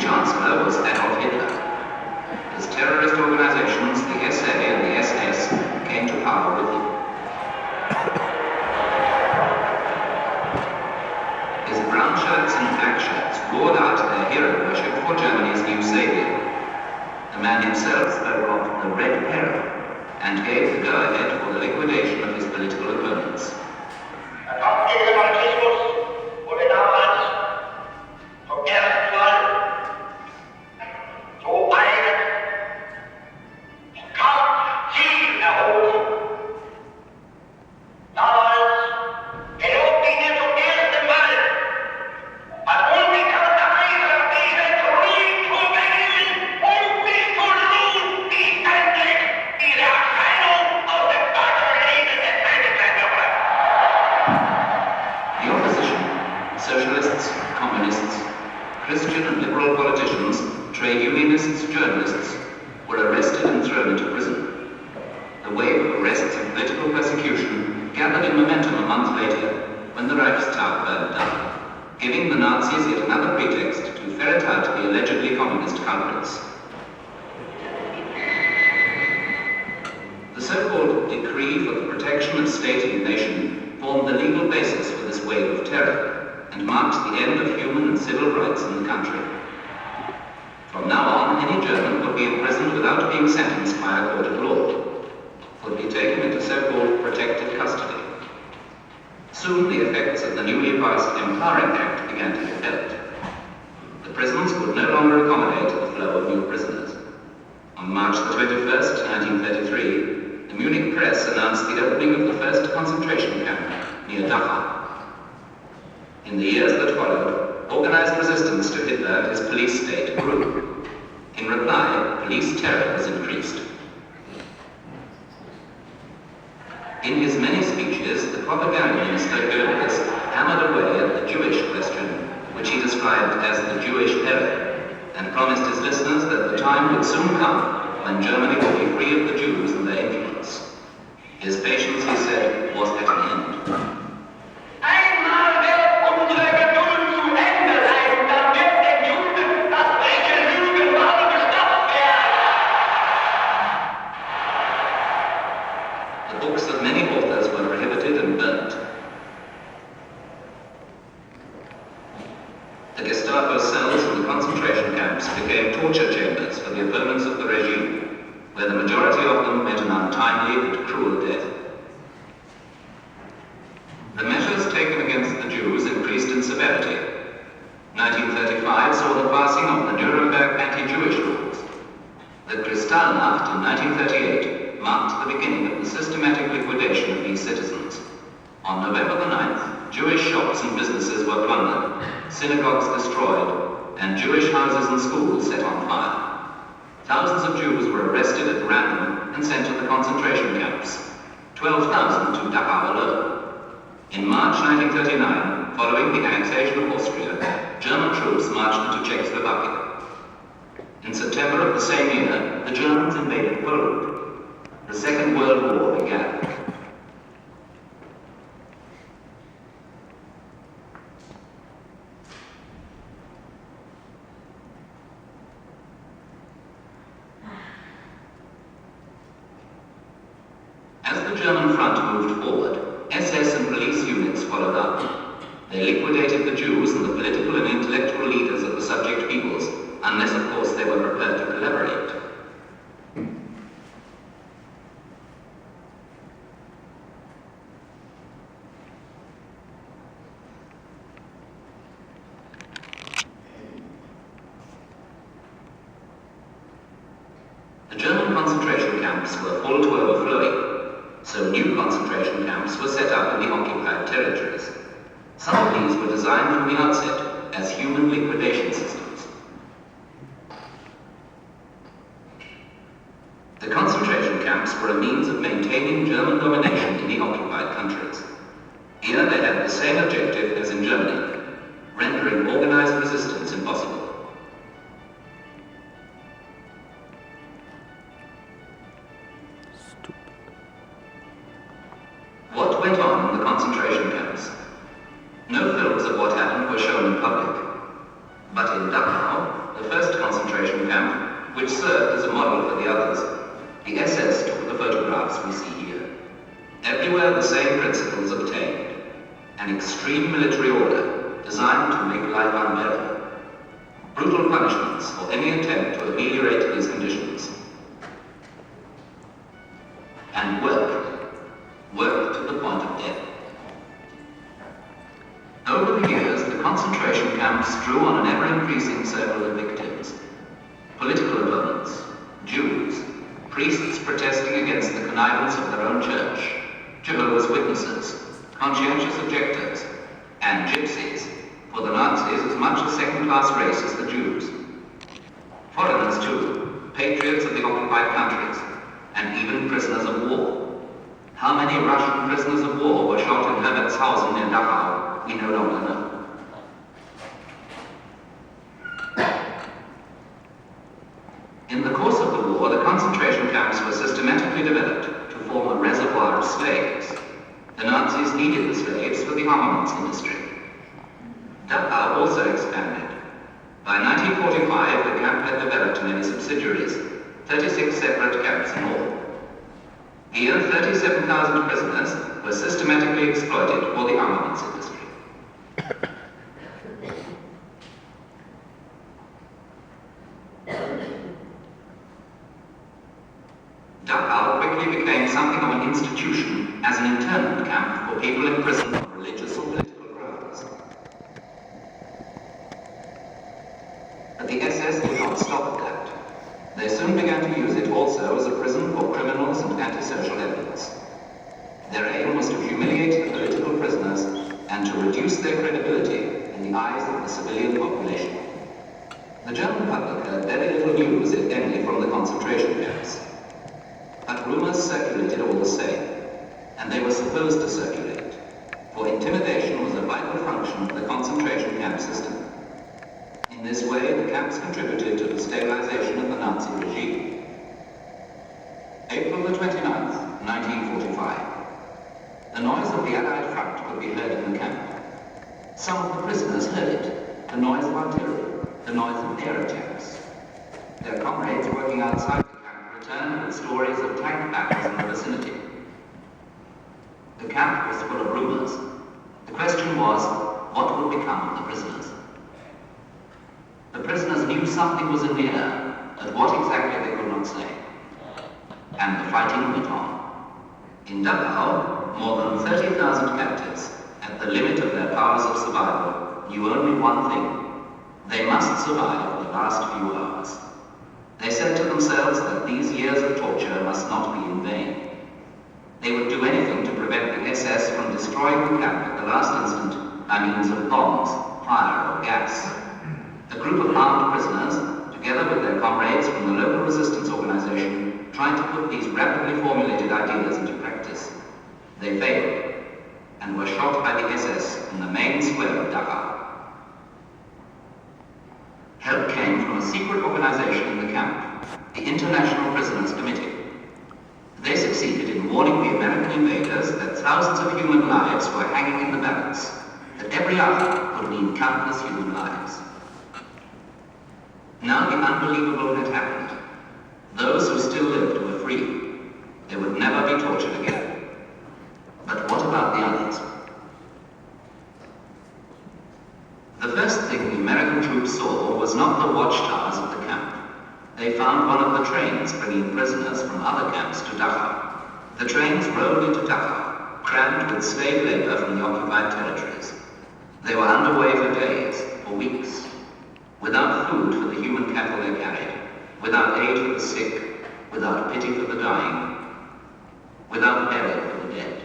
chancellor was Adolf Hitler. His terrorist organizations, the SA and the SS, came to power with him. His brown shirts and black shirts roared out their hero worship for Germany's new savior. The man himself spoke of the Red Terror and gave the go-ahead for the liquidation of his political opponents. Der Kampf gegen den Marxismus wurde damals zum ersten Mal so eigen und Kampfziel erhoben. Damals gelobte ihnen zum ersten Mal als unbekannter Eifer diese Krieg zu beginnen und bis zur Not die endlich diese Erscheinung aus dem deutschen Leben entfernt werden würde. The opposition, socialists, communists, Christian and liberal politicians, trade unionists, journalists, were arrested and thrown into prison. The wave of arrests and political persecution gathered in momentum a month later when the Reichstag burned down, giving the Nazis yet another pretext to ferret out the allegedly communist culprits. The so-called Decree for the Protection of State and Nation formed the legal basis for this wave of terror and marked the end of human and civil rights in the country. From now on, any German could be imprisoned without being sentenced by a court of law, could be taken into so-called protective custody. Soon the effects of the newly passed Empowering Act began to be felt. The prisons could no longer accommodate the flow of new prisoners. On March the 21st, 1933, the Munich press announced the opening of the first concentration camp near Dachau. In the years that followed, organized resistance to Hitler and his police state grew. In reply, police terror was increased. In his many speeches, the propaganda minister Goebbels hammered away at the Jewish question, which he described as the Jewish error, and promised his listeners that the time would soon come when Germany would be free of the Jews and their influence. His patience, he said, was at an end. Einmal wird unsere Geduld zu Ende sein, dann wird den Juden das freche Lügen mal gestoppt werden. The books of many authors were prohibited and burnt. The Gestapo cells in the concentration camps became torture chambers for the opponents of the regime, where the majority of them met an untimely and cruel death. The measures taken against the Jews increased in severity. 1935 saw the passing of the Nuremberg anti-Jewish laws. The Kristallnacht in 1938 marked the beginning of the systematic liquidation of these citizens. On November the 9th, Jewish shops and businesses were plundered, synagogues destroyed, and Jewish houses and schools set on fire. Thousands of Jews were arrested at random and sent to the concentration camps, 12,000 to Dachau alone. In March 1939, following the annexation of Austria, German troops marched into Czechoslovakia. In September of the same year, the Germans invaded Poland. The Second World War began. As the German front moved forward, SS and police units followed up. They liquidated the Jews and the political and intellectual leaders of the subject peoples, unless of course they were prepared to collaborate. The German concentration camps were full to overflowing. So new concentration camps were set up in the occupied territories. Some of these were designed from the outset as human liquidation systems. The concentration camps were a means of maintaining German domination in the occupied countries. Here they had the same objective as in Germany, rendering organized resistance impossible. What went on in the concentration camps? No films of what happened were shown in public. But in Dachau, the first concentration camp, which served as a model for the others, the SS took the photographs we see here. Everywhere the same principles obtained. An extreme military order designed to make life unbearable. Brutal punishments for any attempt to ameliorate these conditions. And work to the point of death. Over the years, the concentration camps drew on an ever-increasing circle of victims. Political opponents, Jews, priests protesting against the connivance of their own church, Jehovah's Witnesses, conscientious objectors, and gypsies, for the Nazis as much a second-class race as the Jews. Foreigners too, patriots of the occupied countries, and even prisoners of war. How many Russian prisoners of war were shot in Herbertshausen near Dachau, we no longer know. In the course of the war, the concentration camps were systematically developed to form a reservoir of slaves. The Nazis needed the slaves for the armaments industry. Dachau also expanded. By 1945, the camp had developed many subsidiaries, 36 separate camps in all. Here, 37,000 prisoners were systematically exploited for the armaments industry. Dachau quickly became something of an institution as an internment camp for people in prison on religious or political grounds. But the SS did not stop at that. They soon began to use it also as a prison for criminals and antisocial elements. Their aim was to humiliate the political prisoners and to reduce their credibility in the eyes of the civilian population. The German public heard very little news, if any, from the concentration camps. But rumors circulated all the same, and they were supposed to circulate, for intimidation was a vital function of the concentration camp system. In this way, the camps contributed to the stabilization of the Nazi regime. April the 29th, 1945. The noise of the Allied front could be heard in the camp. Some of the prisoners heard it, the noise of artillery, the noise of air attacks. Their comrades working outside the camp returned with stories of tank battles in the vicinity. The camp was full of rumors. The question was, what would become of the prisoners? The prisoners knew something was in the air, but what exactly they could not say. And the fighting went on. In Dachau, more than 30,000 captives, at the limit of their powers of survival, knew only one thing. They must survive the last few hours. They said to themselves that these years of torture must not be in vain. They would do anything to prevent the SS from destroying the camp at the last instant by means of bombs, fire, or gas. A group of armed prisoners, together with their comrades from the local resistance organization, tried to put these rapidly formulated ideas into practice. They failed, and were shot by the SS in the main square of Dachau. Help came from a secret organization in the camp, the International Prisoners Committee. They succeeded in warning the American invaders that thousands of human lives were hanging in the balance, that every hour would mean countless human lives. Now the unbelievable had happened. Those who still lived were free. They would never be tortured again. But what about the others? The first thing the American troops saw was not the watchtowers of the camp. They found one of the trains bringing prisoners from other camps to Dachau. The trains rolled into Dachau, crammed with slave labor from the occupied territories. They were underway for days, for weeks, without food for the human cattle they carried, without aid for the sick, without pity for the dying, without burial for the dead.